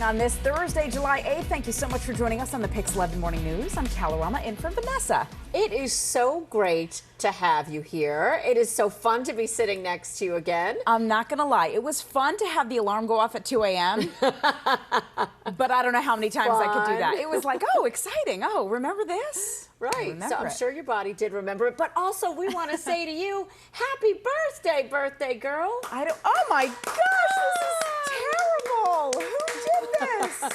On this Thursday, July 8th, thank you so much for joining us on the Pix 11 Morning News. I'm Rama in for Vanessa. It is so great to have you here. It is so fun to be sitting next to you again. I'm not going to lie. It was fun to have the alarm go off at 2 a.m., but I don't know how many times I could do that. It was like, oh, exciting. Oh, remember this? Right. So I'm sure your body did remember it. But also, we want to say to you, happy birthday, girl. Oh, my gosh, this is terrible. Who did this?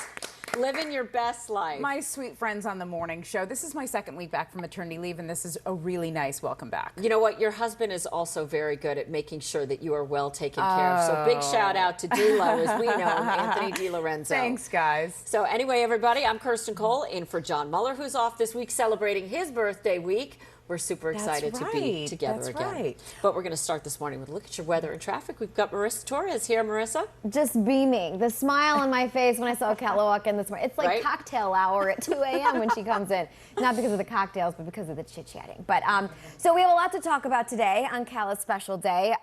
Living your best life. My sweet friends on the morning show. This is my second week back from maternity leave, and this is a really nice welcome back. You know what? Your husband is also very good at making sure that you are well taken care of. So big shout out to D-Lo, as we know, Anthony DiLorenzo. Thanks, guys. So anyway, everybody, I'm Kirstin Cole, in for John Muller, who's off this week celebrating his birthday week. We're super excited to be together again. Right. But we're going to start this morning with a look at your weather and traffic. We've got Marissa Torres here. Marissa? Just beaming. The smile on my face when I saw Kelly walk in this morning. It's like cocktail hour at 2 a.m. when she comes in. Not because of the cocktails, but because of the chit-chatting. But so we have a lot to talk about today on Cala's special day.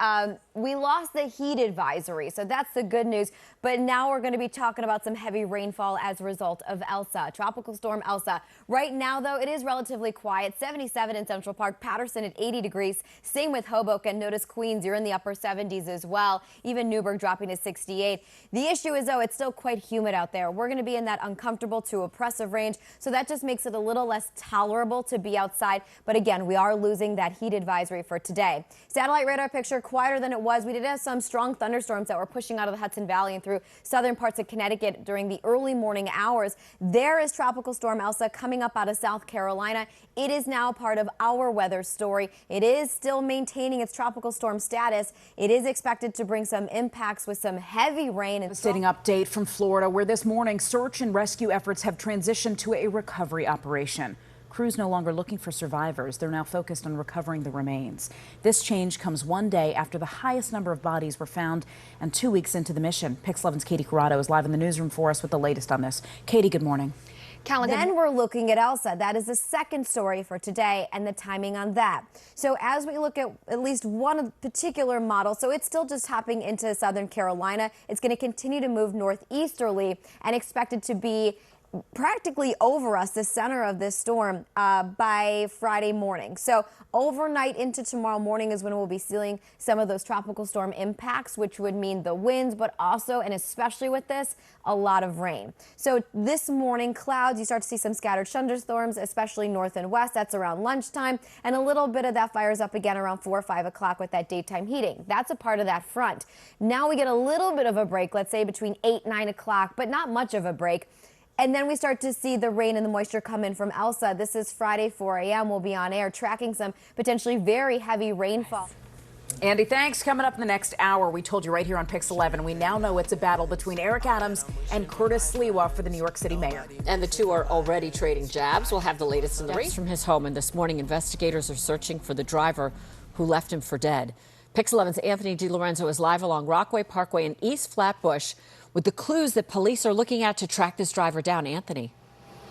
We lost the heat advisory, so that's the good news. But now we're going to be talking about some heavy rainfall as a result of Elsa, Tropical Storm Elsa. Right now, though, it is relatively quiet. 77 in Central Park, Patterson at 80 degrees. Same with Hoboken. Notice Queens, you're in the upper 70s as well. Even Newburgh dropping to 68. The issue is, though, it's still quite humid out there. We're going to be in that uncomfortable to oppressive range, so that just makes it a little less tolerable to be outside. But again, we are losing that heat advisory for today. Satellite radar picture quieter than it was. We did have some strong thunderstorms that were pushing out of the Hudson Valley and through southern parts of Connecticut during the early morning hours. There is Tropical Storm Elsa coming up out of South Carolina. It is now part of our weather story. It is still maintaining its tropical storm status. It is expected to bring some impacts with some heavy rain. And devastating update from Florida, where this morning search and rescue efforts have transitioned to a recovery operation. Crews no longer looking for survivors. They're now focused on recovering the remains. This change comes one day after the highest number of bodies were found and 2 weeks into the mission. Pix 11's Katie Corrado is live in the newsroom for us with the latest on this. Katie, good morning. Then we're looking at Elsa. That is the second story for today and the timing on that. So as we look at least one particular model, so it's still just hopping into Southern Carolina. It's going to continue to move northeasterly and expected to be practically over us, the center of this storm, by Friday morning. So overnight into tomorrow morning is when we'll be seeing some of those tropical storm impacts, which would mean the winds, but also, and especially with this, a lot of rain. So this morning, clouds, you start to see some scattered thunderstorms, especially north and west. That's around lunchtime. And a little bit of that fires up again around 4 or 5 o'clock with that daytime heating. That's a part of that front. Now we get a little bit of a break, let's say between 8 and 9 o'clock, but not much of a break. And then we start to see the rain and the moisture come in from Elsa. This is Friday, 4 a.m. We'll be on air tracking some potentially very heavy rainfall. Andy, thanks. Coming up in the next hour, we told you right here on Pix 11, we now know it's a battle between Eric Adams and Curtis Sliwa for the New York City mayor. And the two are already trading jabs. We'll have the latest in the race from his home. And this morning, investigators are searching for the driver who left him for dead. Pix 11's Anthony DiLorenzo is live along Rockaway Parkway in East Flatbush with the clues that police are looking at to track this driver down. Anthony.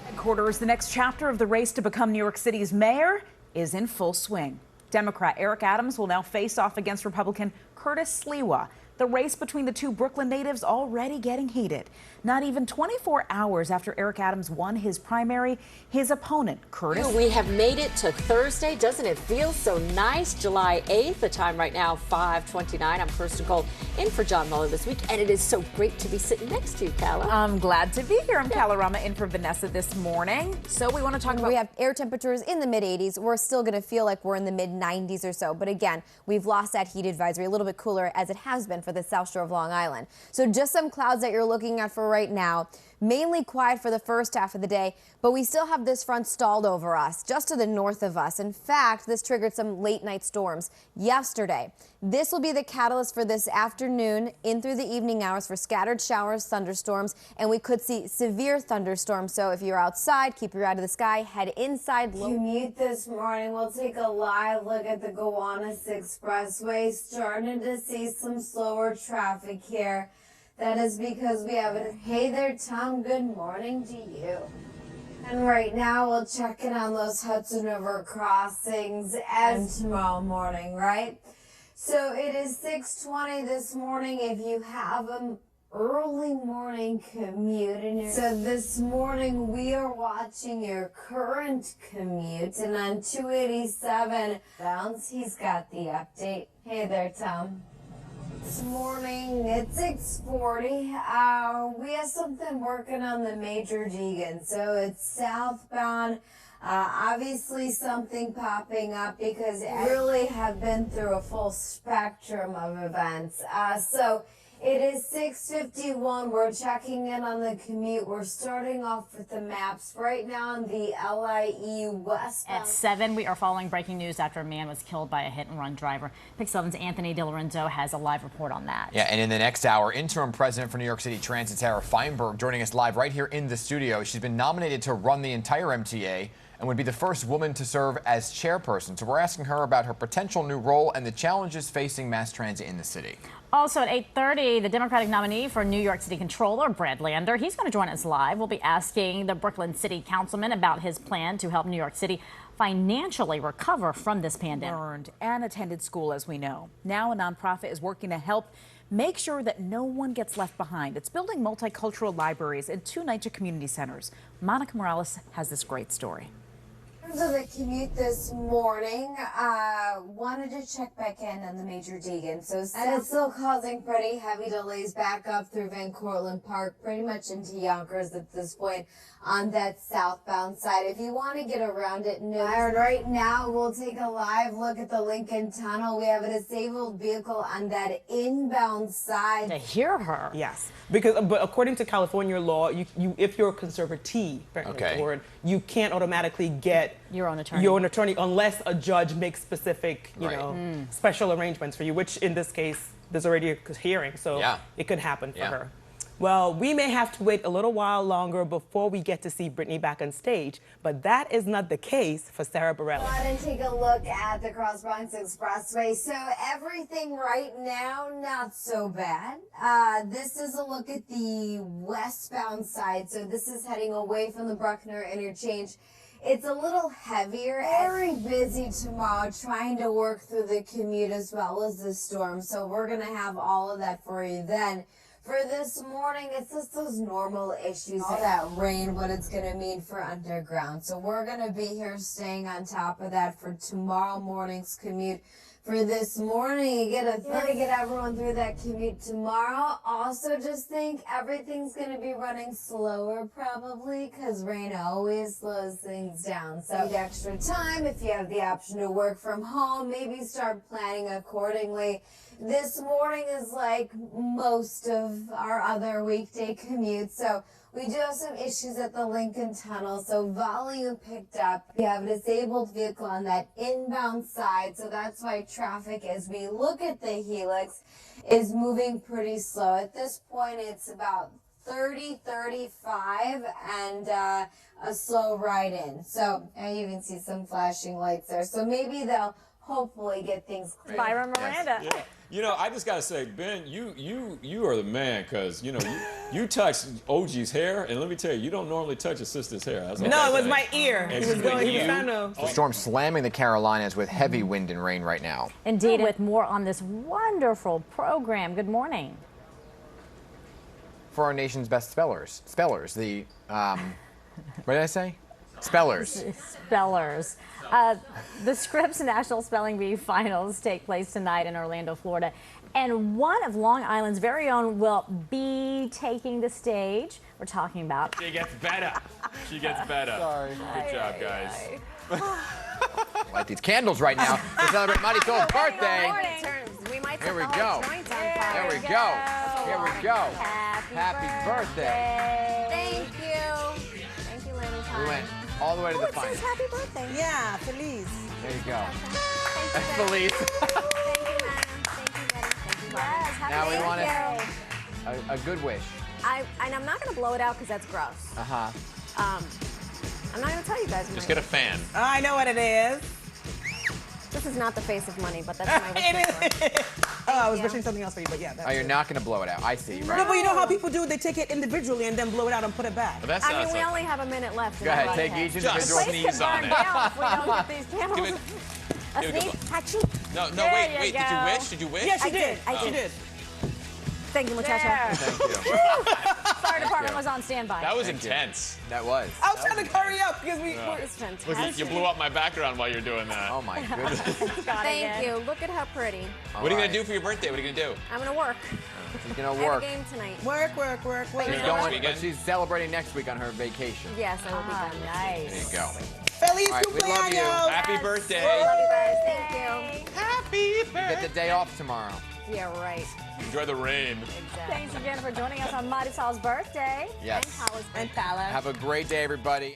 Headquarters, the next chapter of the race to become New York City's mayor is in full swing. Democrat Eric Adams will now face off against Republican Curtis Sliwa. The race between the two Brooklyn natives already getting heated. Not even 24 hours after Eric Adams won his primary, his opponent, Curtis. We have made it to Thursday. Doesn't it feel so nice? July 8th, the time right now, 5:29. I'm Kirstin Cole, in for John Muller this week, and it is so great to be sitting next to you, Cala. I'm glad to be here. I'm Rama in for Vanessa this morning. So we want to talk about... We have air temperatures in the mid-80s. We're still going to feel like we're in the mid-90s or so. But again, we've lost that heat advisory, a little bit cooler as it has been for the South Shore of Long Island. So just some clouds that you're looking at for right now. Mainly quiet for the first half of the day, but we still have this front stalled over us, just to the north of us. In fact, this triggered some late night storms yesterday. This will be the catalyst for this afternoon in through the evening hours for scattered showers, thunderstorms, and we could see severe thunderstorms. So if you're outside, keep your eye to the sky, head inside. Commute this morning, we'll take a live look at the Gowanus Expressway, starting to see some slower traffic here. That is because we have a hey there, Tom, good morning to you. And right now we'll check in on those Hudson River crossings as tomorrow morning, right? So it is 6:20 this morning. If you have early morning commute. And so this morning we are watching your current commute, and on 287 bounce, he's got the update. Hey there, Tom. This morning, it's 6:40. We have something working on the Major Deegan, so it's southbound. Obviously something popping up because I really have been through a full spectrum of events. So it is 6:51. We're checking in on the commute. We're starting off with the maps right now on the LIE westbound. At 7, we are following breaking news after a man was killed by a hit-and-run driver. Pix 11's Anthony DiLorenzo has a live report on that. Yeah, and in the next hour, interim president for New York City Transit, Sarah Feinberg, joining us live right here in the studio. She's been nominated to run the entire MTA and would be the first woman to serve as chairperson. So we're asking her about her potential new role and the challenges facing mass transit in the city. Also at 8:30, the Democratic nominee for New York City Controller, Brad Lander, he's going to join us live. We'll be asking the Brooklyn City Councilman about his plan to help New York City financially recover from this pandemic. Learned and attended school, as we know. Now a nonprofit is working to help make sure that no one gets left behind. It's building multicultural libraries in 2 NYCHA community centers. Monica Morales has this great story. In terms of the commute this morning, wanted to check back in on the Major Deegan. So and it's still causing pretty heavy delays back up through Van Cortlandt Park, pretty much into Yonkers at this point on that southbound side. If you want to get around it, right now we'll take a live look at the Lincoln Tunnel. We have a disabled vehicle on that inbound side. To hear her. Yes, but according to California law, if you're a conservatee, Okay. you can't automatically get Your own attorney. Your own attorney unless a judge makes specific, special arrangements for you. Which in this case, there's already a hearing, so it could happen for her. Well, we may have to wait a little while longer before we get to see Brittany back on stage, but that is not the case for Sarah Bareilles. Go ahead and take a look at the Cross Bronx Expressway. So everything right now, not so bad. This is a look at the westbound side. So this is heading away from the Bruckner interchange. It's a little heavier. Very busy tomorrow trying to work through the commute as well as the storm. So we're going to have all of that for you then. For this morning, it's just those normal issues. All that rain, what it's going to mean for underground. So we're going to be here staying on top of that for tomorrow morning's commute. For this morning, you get to get everyone through that commute tomorrow. Also, just think everything's going to be running slower probably because rain always slows things down. So need extra time if you have the option to work from home. Maybe start planning accordingly. This morning is like most of our other weekday commutes. So we do have some issues at the Lincoln Tunnel, so volume picked up. We have a disabled vehicle on that inbound side, so that's why traffic, as we look at the Helix, is moving pretty slow. At this point, it's about 30, 35, and a slow ride in. So you even see some flashing lights there. So maybe they'll hopefully get things clear. Byron Miranda. Yeah. You know, I just gotta say, Ben, you are the man, because you touched OG's hair, and let me tell you, you don't normally touch a sister's hair. No, it was my ear. He was trying to. The storm slamming the Carolinas with heavy wind and rain right now. Indeed, with more on this wonderful program. Good morning. For our nation's best spellers, the what did I say? Spellers. Spellers. The Scripps National Spelling Bee Finals take place tonight in Orlando, Florida. And one of Long Island's very own will be taking the stage. We're talking about... She gets better. She gets better. Sorry. Good job, guys. Light these candles right now to celebrate Marysol's birthday. We might Here we go. There we go. Here we go. Happy birthday. Thank you. Thank you, Lenny. We went all the way to the final. It says happy birthday. Yeah, Feliz. There you go. Thank you, Feliz. Thank you, madam. Thank you, Lenny. Thank you, Yes, happy Now we birthday. want a good wish. And I'm not going to blow it out because that's gross. Uh-huh. I'm not going to tell you guys. Just get a fan. I know what it is. This is not the face of money, but that's my wish. I was wishing something else for you, but yeah. Oh, you're not going to blow it out. I see. Right. No, but you know how people do? They take it individually and then blow it out and put it back. But that's I mean, we only have a minute left. Go ahead, take each individual. Just sneeze on it. If we don't get these candles. Give it. A Give it a sneak? good Hachi? No, There wait. you Did go. you wish? Did you wish? Yeah, she I did. did. She did. Thank you, muchacha. Thank you. Fire department was on standby. That was intense. That was. I was trying to hurry up because we were. It's fantastic. Look, you blew up my background while you're doing that. Oh my goodness. Thank you. Look at how pretty. What are you going to do for your birthday? What are you going to do? I'm gonna work. She's gonna I have a work. game tonight. Work. She's going, but she's celebrating next week on her vacation. Yes, I will be done. Nice. There you go. Feliz All right, we love you. cumpleaños. Happy birthday. Love you guys. Thank you. Happy You get the day off tomorrow. Yeah, right. Enjoy the rain. Thanks again for joining us on Marysol's birthday. Yes. And Paula's birthday. And Tyler. Have a great day, everybody.